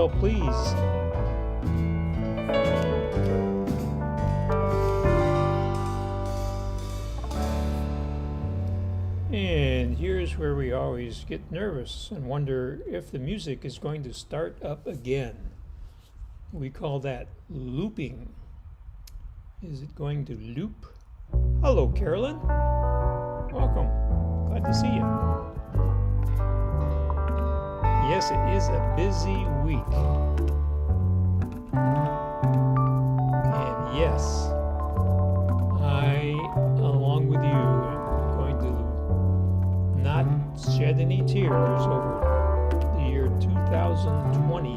Phil, please. And here's where we always get nervous and wonder if the music is going to start up again. We call that looping. Is it going to loop? Hello, Carolyn. Welcome. Glad to see you. Yes, it is a busy week. And yes, I, along with you, am going to not shed any tears over the year 2020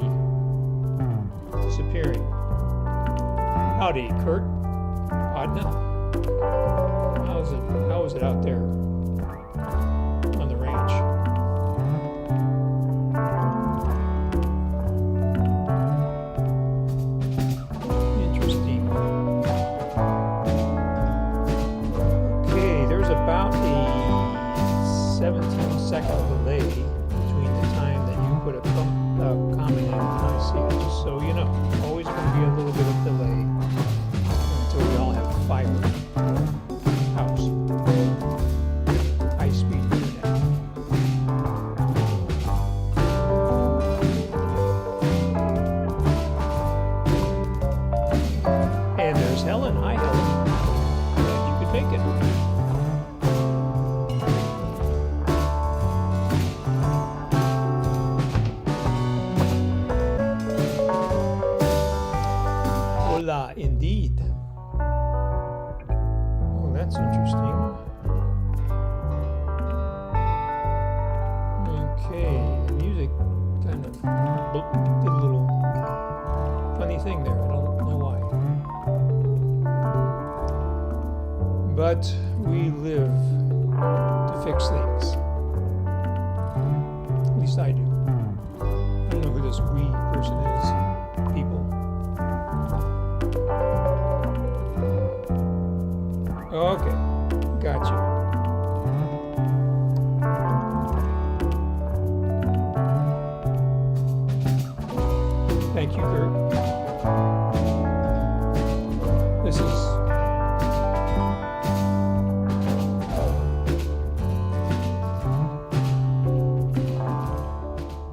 disappearing. Howdy, Kurt. Adna. How is it out there on the ranch? Interesting. Okay, there's about a 17-second delay between the time that you put a comment in and I see it. Just so you know, always going to be a little bit of delay until we all have fiber. House. High-speed internet. And there's Helen. Hi, Helen. Glad you could make it. Hola, indeed. That's interesting. Okay, the music kind of did a little funny thing there. I don't know why. But we live to fix things. At least I do. I don't know who this we person is. People. Okay, gotcha. Thank you, Kurt. This is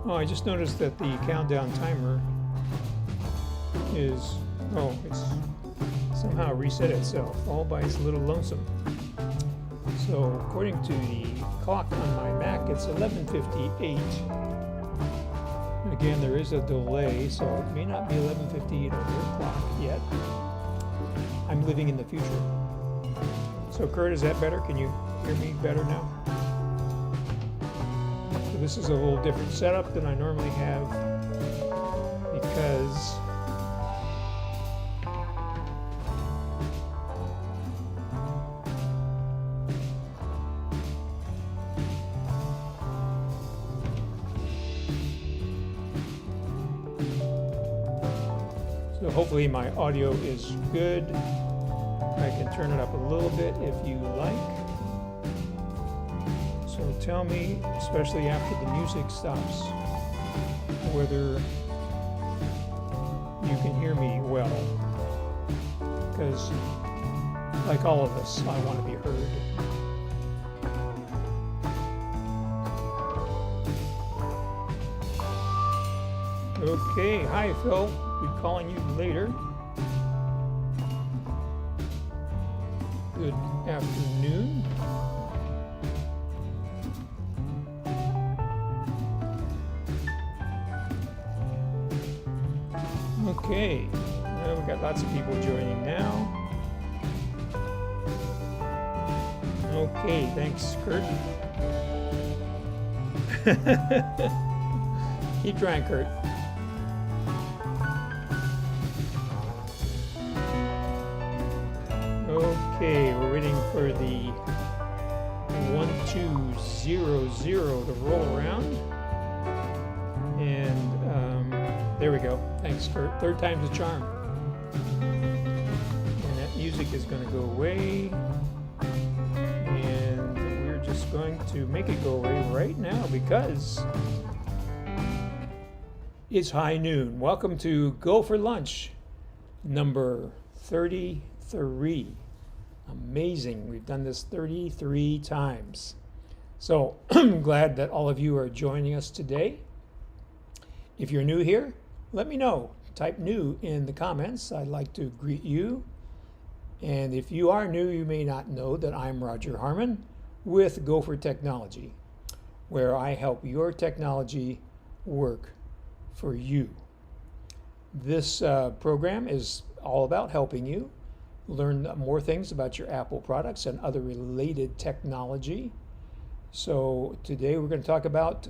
I just noticed that the countdown timer is it's somehow reset itself all by its little lonesome. So according to the clock on my Mac, it's 11:58. And again, there is a delay, so it may not be 11:58 on your clock yet. I'm living in the future. So Kurt, is that better? Can you hear me better now? So this is a little different setup than I normally have because so hopefully my audio is good. I can turn it up a little bit if you like. So tell me, especially after the music stops, whether you can hear me well. Because, like all of us, I want to be heard. Okay, hi Phil. We'll be calling you later. Good afternoon. Okay, well, we got lots of people joining now. Okay, thanks, Kurt. Keep trying, Kurt. Okay, we're waiting for the 1200 to roll around. And there we go. Thanks, Kurt. Third time's a charm. And that music is going to go away. And we're just going to make it go away right now because It's high noon. Welcome to Go for Lunch, number 33. Amazing. We've done this 33 times. So I'm glad that all of you are joining us today. If you're new here, let me know. Type new in the comments. I'd like to greet you. And if you are new, you may not know that I'm Roger Harmon with GoFor Technology, where I help your technology work for you. This program is all about helping you learn more things about your Apple products and other related technology. So today we're going to talk about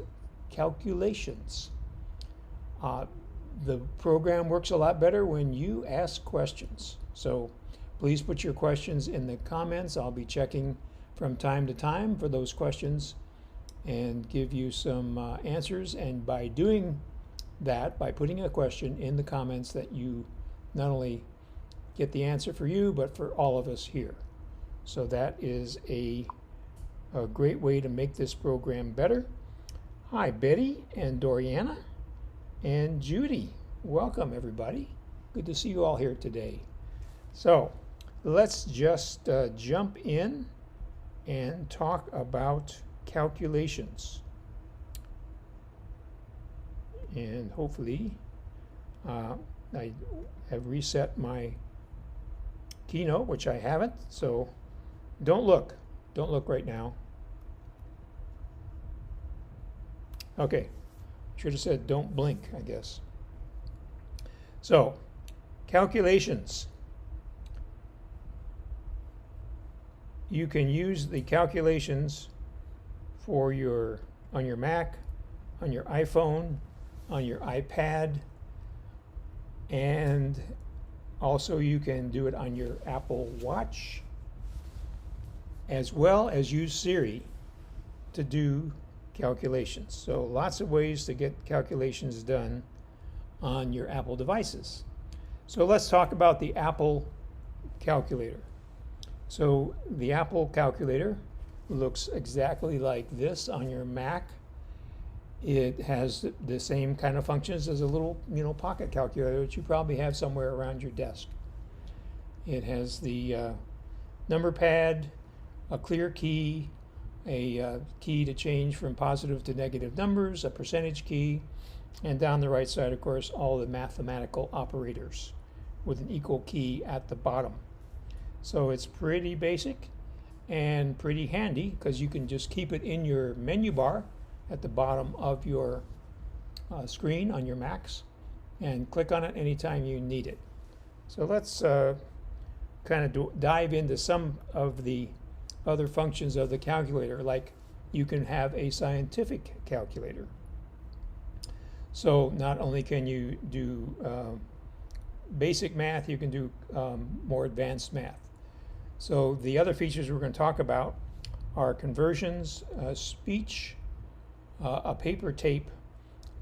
calculations. The program works a lot better when you ask questions. So please put your questions in the comments. I'll be checking from time to time for those questions and give you some answers. And by doing that, by putting a question in the comments, that you not only get the answer for you, but for all of us here. So that is a great way to make this program better. Hi, Betty and Doriana and Judy. Welcome, everybody. Good to see you all here today. So let's just jump in and talk about calculations. And hopefully I have reset my keynote, which I haven't, so don't look right now. Okay, should have said don't blink, I guess. So calculations. You can use the calculations for on your Mac, on your iPhone, on your iPad, and also you can do it on your Apple Watch, as well as use Siri to do calculations. So lots of ways to get calculations done on your Apple devices. So let's talk about the Apple calculator. So the Apple calculator looks exactly like this on your Mac. It has the same kind of functions as a little, pocket calculator that you probably have somewhere around your desk. It has the number pad, a clear key, a key to change from positive to negative numbers, a percentage key, and down the right side, of course, all the mathematical operators with an equal key at the bottom. So it's pretty basic and pretty handy because you can just keep it in your menu bar at the bottom of your screen on your Macs and click on it anytime you need it. So let's kind of dive into some of the other functions of the calculator, like you can have a scientific calculator. So not only can you do basic math, you can do more advanced math. So the other features we're going to talk about are conversions, speech, a paper tape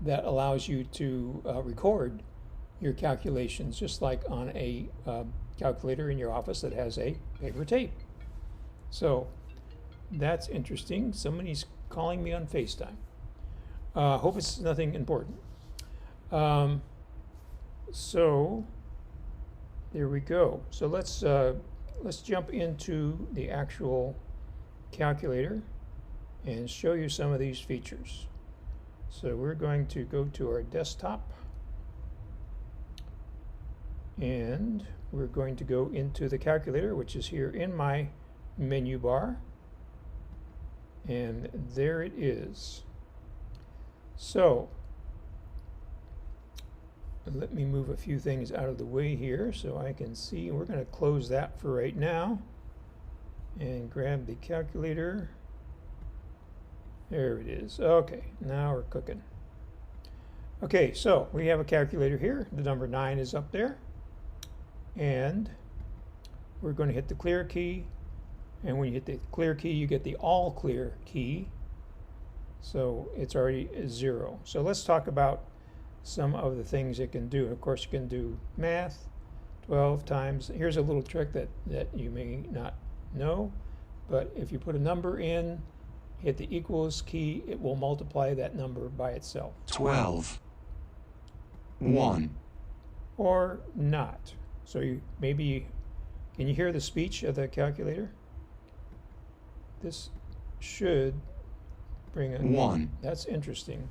that allows you to record your calculations, just like on a calculator in your office that has a paper tape. So that's interesting. Somebody's calling me on FaceTime. Hope it's nothing important. So there we go. So let's jump into the actual calculator and show you some of these features. So we're going to go to our desktop and we're going to go into the calculator, which is here in my menu bar, and there it is. So let me move a few things out of the way here so I can see. We're going to close that for right now and grab the calculator. There it is. Okay, now we're cooking. Okay, so we have a calculator here. The number 9 is up there. And we're going to hit the clear key. And when you hit the clear key, you get the all clear key. So it's already 0. So let's talk about some of the things it can do. Of course, you can do math, 12 times. Here's a little trick that you may not know. But if you put a number in, hit the equals key, it will multiply that number by itself. 12. 1. or not. So you maybe, can you hear the speech of the calculator? This should bring a 1. That's interesting.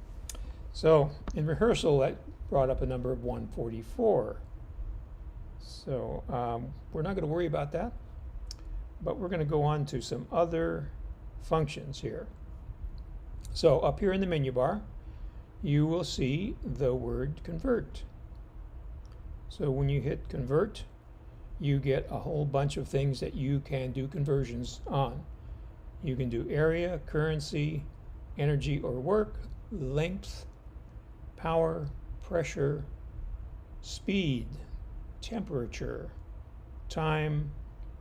So in rehearsal, that brought up a number of 144. So we're not going to worry about that, but we're going to go on to some other functions here. So up here in the menu bar, you will see the word convert. So when you hit convert, you get a whole bunch of things that you can do conversions on. You can do area, currency, energy or work, length, power, pressure, speed, temperature, time,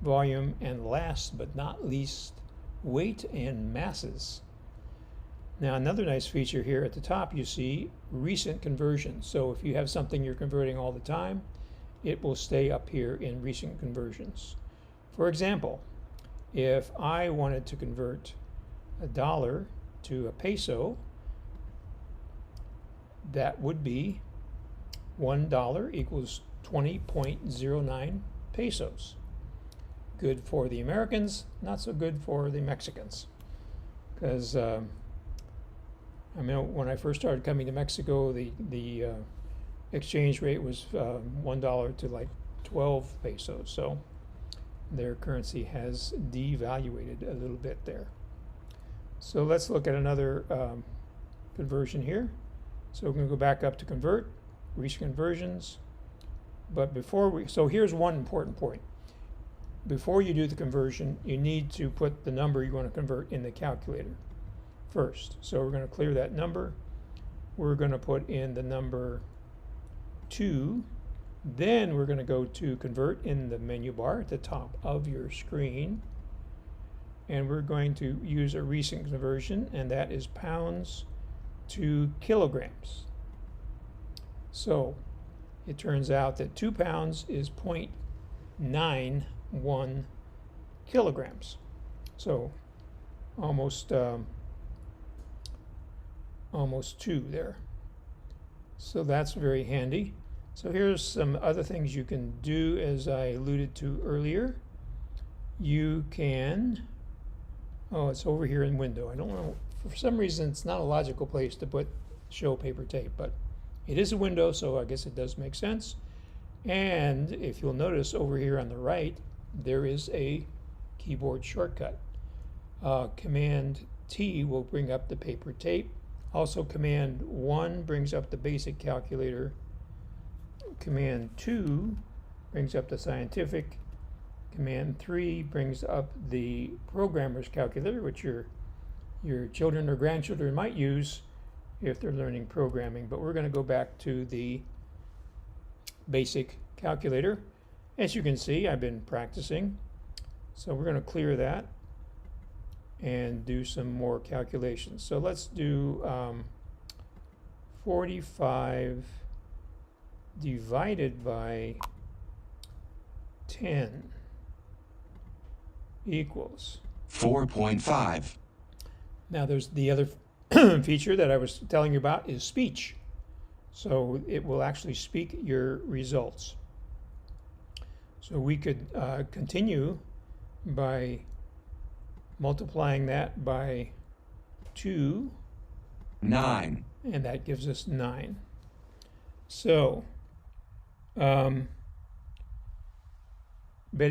volume, and last but not least, weight and masses. Now another nice feature here at the top, you see recent conversions. So if you have something you're converting all the time, it will stay up here in recent conversions. For example, if I wanted to convert $1 to a peso, that would be $1 equals 20.09 pesos. Good for the Americans, not so good for the Mexicans. Because I mean, when I first started coming to Mexico, the exchange rate was $1 to like 12 pesos. So their currency has devaluated a little bit there. So let's look at another conversion here. So we're going to go back up to convert, recent conversions. But so here's one important point. Before you do the conversion, you need to put the number you want to convert in the calculator first. So we're going to clear that number. We're going to put in the number 2. Then we're going to go to convert in the menu bar at the top of your screen. And we're going to use a recent conversion, and that is pounds to kilograms. So it turns out that 2 pounds is 0.91 kilograms. So almost 2 there. So that's very handy. So here's some other things you can do, as I alluded to earlier. You can, it's over here in window. I don't know, for some reason it's not a logical place to put show paper tape, but it is a window, so I guess it does make sense. And if you'll notice over here on the right, there is a keyboard shortcut. Command T will bring up the paper tape. Also Command 1 brings up the basic calculator. Command 2 brings up the scientific. Command 3 brings up the programmer's calculator, which your children or grandchildren might use if they're learning programming. But we're going to go back to the basic calculator. As you can see, I've been practicing. So we're going to clear that and do some more calculations. So let's do 45 divided by 10 equals 4.5. Now there's the other feature that I was telling you about is speech. So it will actually speak your results. So we could continue by multiplying that by 2. 9. And that gives us 9. So, Betty,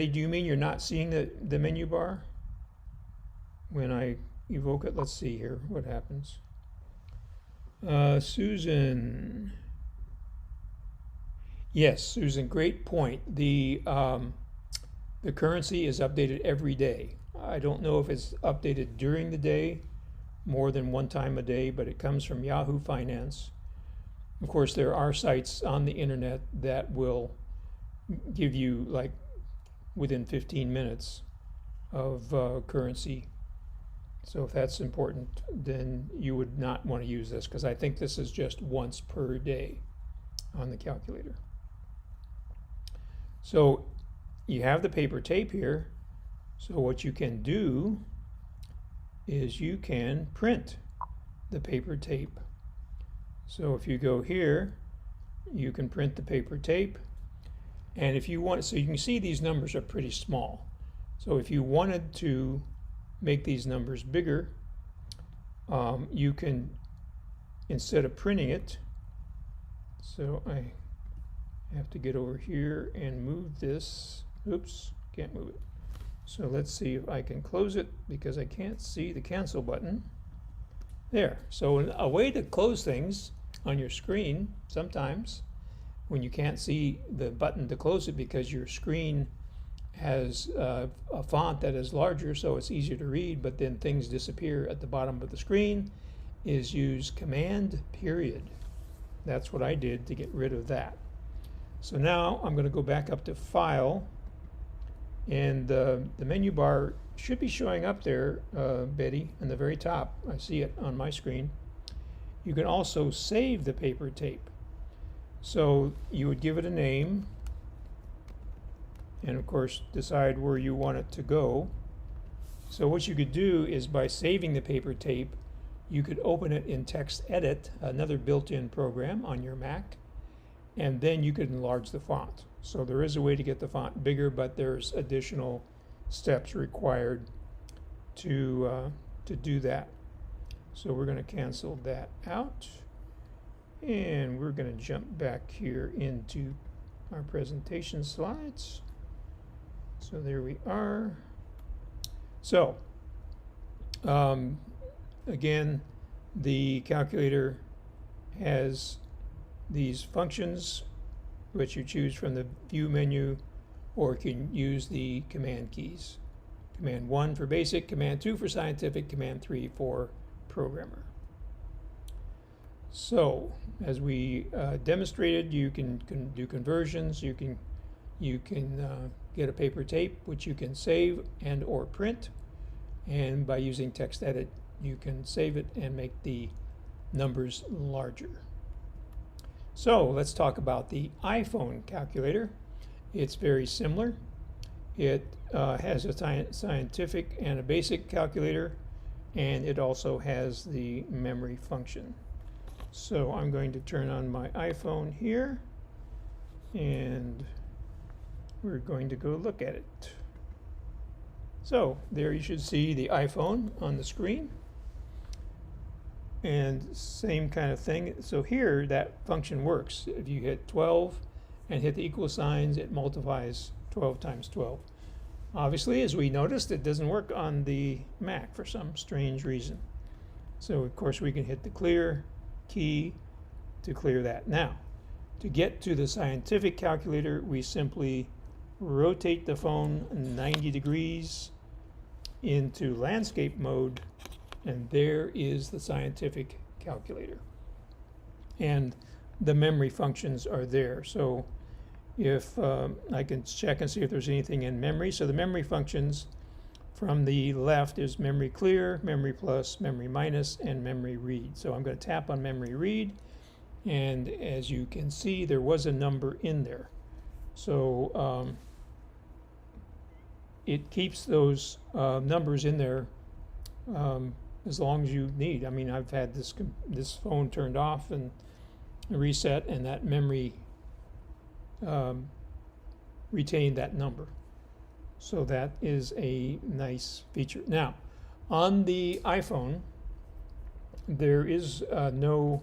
do you mean you're not seeing the menu bar? When I evoke it, let's see here what happens. Susan. Yes, Susan, great point. The currency is updated every day. I don't know if it's updated during the day, more than one time a day, but it comes from Yahoo Finance. Of course, there are sites on the internet that will give you, like, within 15 minutes of currency. So if that's important, then you would not want to use this, because I think this is just once per day on the calculator. So you have the paper tape here. So what you can do is you can print the paper tape. So if you go here you can print the paper tape. And if you want, so you can see these numbers are pretty small. So if you wanted to make these numbers bigger, you can, instead of printing it, so I have to get over here and move this. Oops, can't move it. So let's see if I can close it because I can't see the cancel button. There. So a way to close things on your screen sometimes when you can't see the button to close it because your screen has a font that is larger so it's easier to read, but then things disappear at the bottom of the screen, is use Command period. That's what I did to get rid of that. So now I'm going to go back up to File, and the menu bar should be showing up there, Betty, in the very top. I see it on my screen. You can also save the paper tape. So you would give it a name, and of course decide where you want it to go. So what you could do is, by saving the paper tape, you could open it in TextEdit, another built-in program on your Mac, and then you could enlarge the font. So there is a way to get the font bigger, but there's additional steps required to do that. So we're going to cancel that out, and we're going to jump back here into our presentation slides. So there we are. So again, the calculator has these functions which you choose from the view menu, or you can use the command keys. Command 1 for basic, command 2 for scientific, command 3 for programmer. So as we demonstrated, you can do conversions. You can get a paper tape which you can save and or print, and by using TextEdit you can save it and make the numbers larger. So let's talk about the iPhone calculator. It's very similar. It has a scientific and a basic calculator, and it also has the memory function. So I'm going to turn on my iPhone here, and we're going to go look at it. So there you should see the iPhone on the screen, and same kind of thing. So here that function works. If you hit 12 and hit the equal signs, it multiplies 12 times 12. Obviously, as we noticed, it doesn't work on the Mac for some strange reason. So of course we can hit the clear key to clear that. Now, to get to the scientific calculator, we simply rotate the phone 90 degrees into landscape mode, and there is the scientific calculator. And the memory functions are there. So if I can check and see if there's anything in memory. So the memory functions from the left is memory clear, memory plus, memory minus, and memory read. So I'm going to tap on memory read, and as you can see, there was a number in there. So it keeps those numbers in there as long as you need. I mean, I've had this phone turned off and reset, and that memory retained that number. So that is a nice feature. Now, on the iPhone, there is no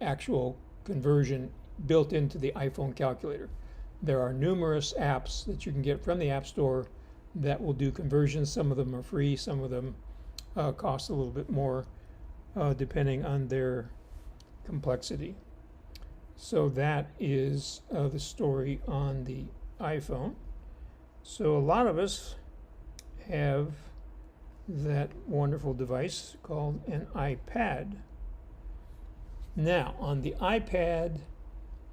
actual conversion built into the iPhone calculator. There are numerous apps that you can get from the App Store that will do conversions. Some of them are free, some of them cost a little bit more, depending on their complexity. So that is the story on the iPhone. So a lot of us have that wonderful device called an iPad. Now, on the iPad,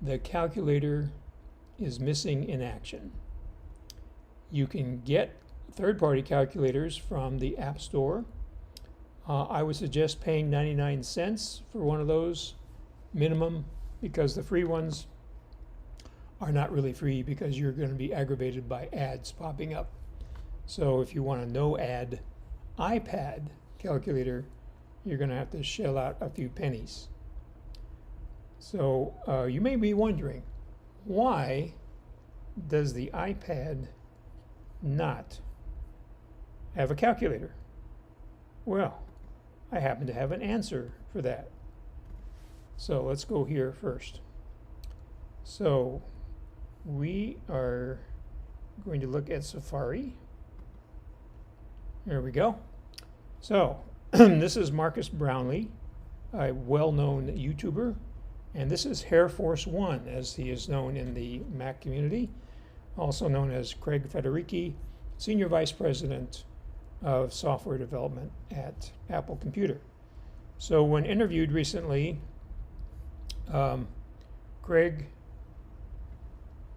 the calculator is missing in action. You can get third-party calculators from the App Store. I would suggest paying 99 cents for one of those minimum, because the free ones are not really free, because you're going to be aggravated by ads popping up. So if you want a no ad iPad calculator, you're going to have to shell out a few pennies. So you may be wondering, why does the iPad not have a calculator? Well, I happen to have an answer for that. So let's go here first. So we are going to look at Safari. There we go. So this is Marcus Brownlee, a well-known YouTuber, and this is Air Force One, as he is known in the Mac community, also known as Craig Federici, Senior Vice President of Software Development at Apple Computer. So when interviewed recently, Craig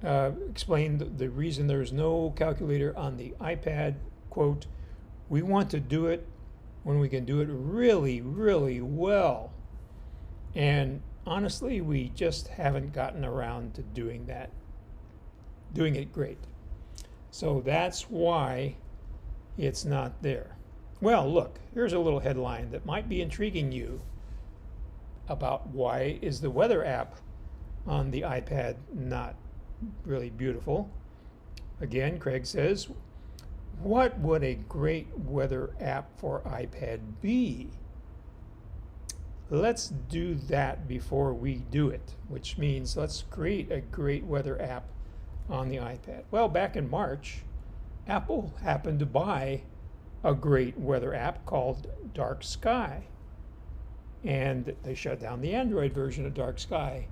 explained the reason there's no calculator on the iPad. Quote, "We want to do it when we can do it really, really well. And honestly, we just haven't gotten around to doing it great. So that's why it's not there." Well, look, here's a little headline that might be intriguing you about why is the weather app on the iPad not really beautiful. Again, Craig says, what would a great weather app for iPad be? Let's do that before we do it, which means let's create a great weather app on the iPad. Well, back in March, Apple happened to buy a great weather app called Dark Sky. And they shut down the Android version of Dark Sky.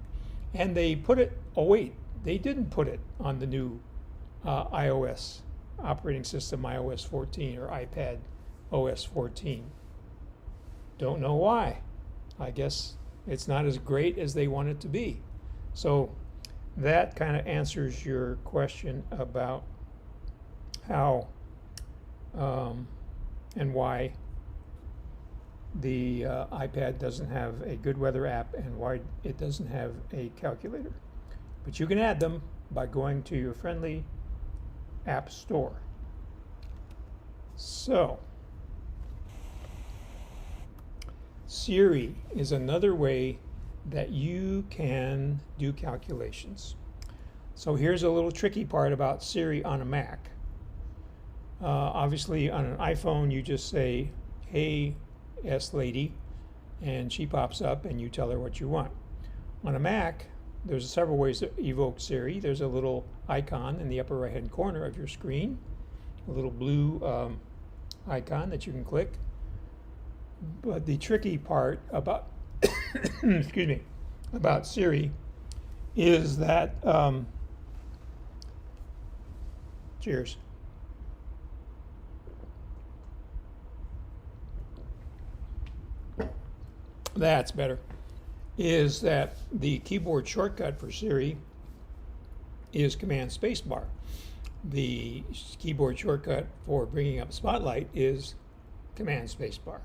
And they put it, oh wait, they didn't put it on the new iOS operating system, iOS 14 or iPad OS 14. Don't know why. I guess it's not as great as they want it to be. So that kind of answers your question about how and why the iPad doesn't have a good weather app and why it doesn't have a calculator. But you can add them by going to your friendly app store. So Siri is another way that you can do calculations. So here's a little tricky part about Siri on a Mac. Obviously on an iPhone you just say, "Hey S lady," and she pops up and you tell her what you want. On a Mac, there's several ways to evoke Siri. There's a little icon in the upper right hand corner of your screen, a little blue icon that you can click. But the tricky part about excuse me, about Siri is that cheers. That's better. Is that the keyboard shortcut for Siri is Command Spacebar. The keyboard shortcut for bringing up Spotlight is Command Spacebar.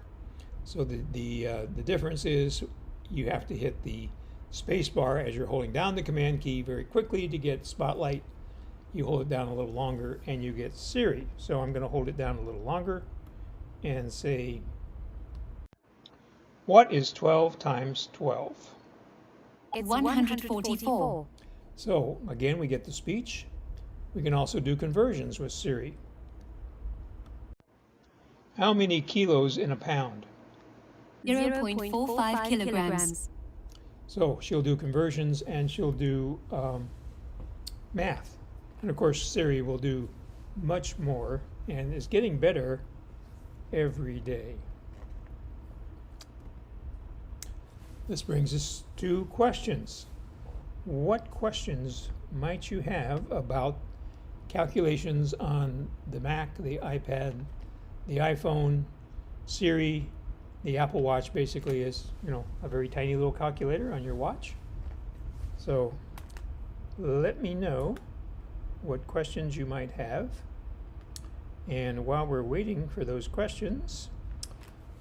So the difference is you have to hit the spacebar as you're holding down the command key very quickly to get Spotlight. You hold it down a little longer and you get Siri. So I'm going to hold it down a little longer and say, what is 12 times 12? It's 144. So again, we get the speech. We can also do conversions with Siri. How many kilos in a pound? 0.45 kilograms. So she'll do conversions and she'll do math. And of course, Siri will do much more and is getting better every day. This brings us to questions. What questions might you have about calculations on the Mac, the iPad, the iPhone, Siri? The Apple Watch basically is, a very tiny little calculator on your watch. So let me know what questions you might have. And while we're waiting for those questions,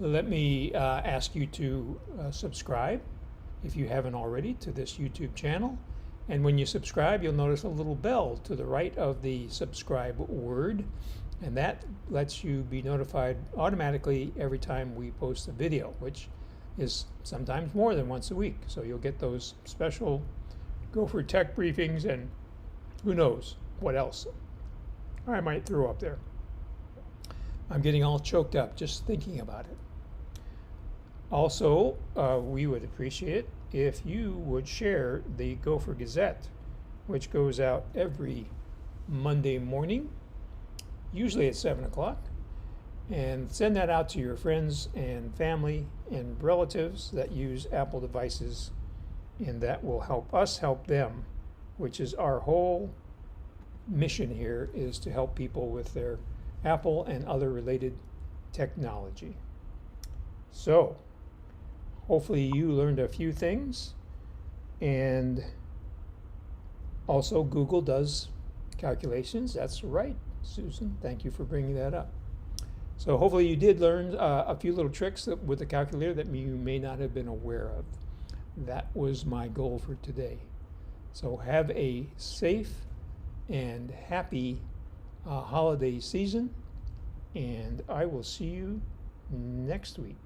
let me ask you to subscribe if you haven't already to this YouTube channel. And when you subscribe, you'll notice a little bell to the right of the subscribe word. And that lets you be notified automatically every time we post a video, which is sometimes more than once a week. So you'll get those special GoFor Tech briefings, and who knows what else I might throw up there. I'm getting all choked up just thinking about it. Also, we would appreciate it if you would share the GoFor Gazette, which goes out every Monday morning, usually at 7 o'clock, and send that out to your friends and family and relatives that use Apple devices, and that will help us help them, which is our whole mission here, is to help people with their Apple and other related technology. So, hopefully you learned a few things, and also Google does calculations. That's right, Susan. Thank you for bringing that up. So hopefully you did learn a few little tricks with the calculator that you may not have been aware of. That was my goal for today. So have a safe and happy holiday season, and I will see you next week.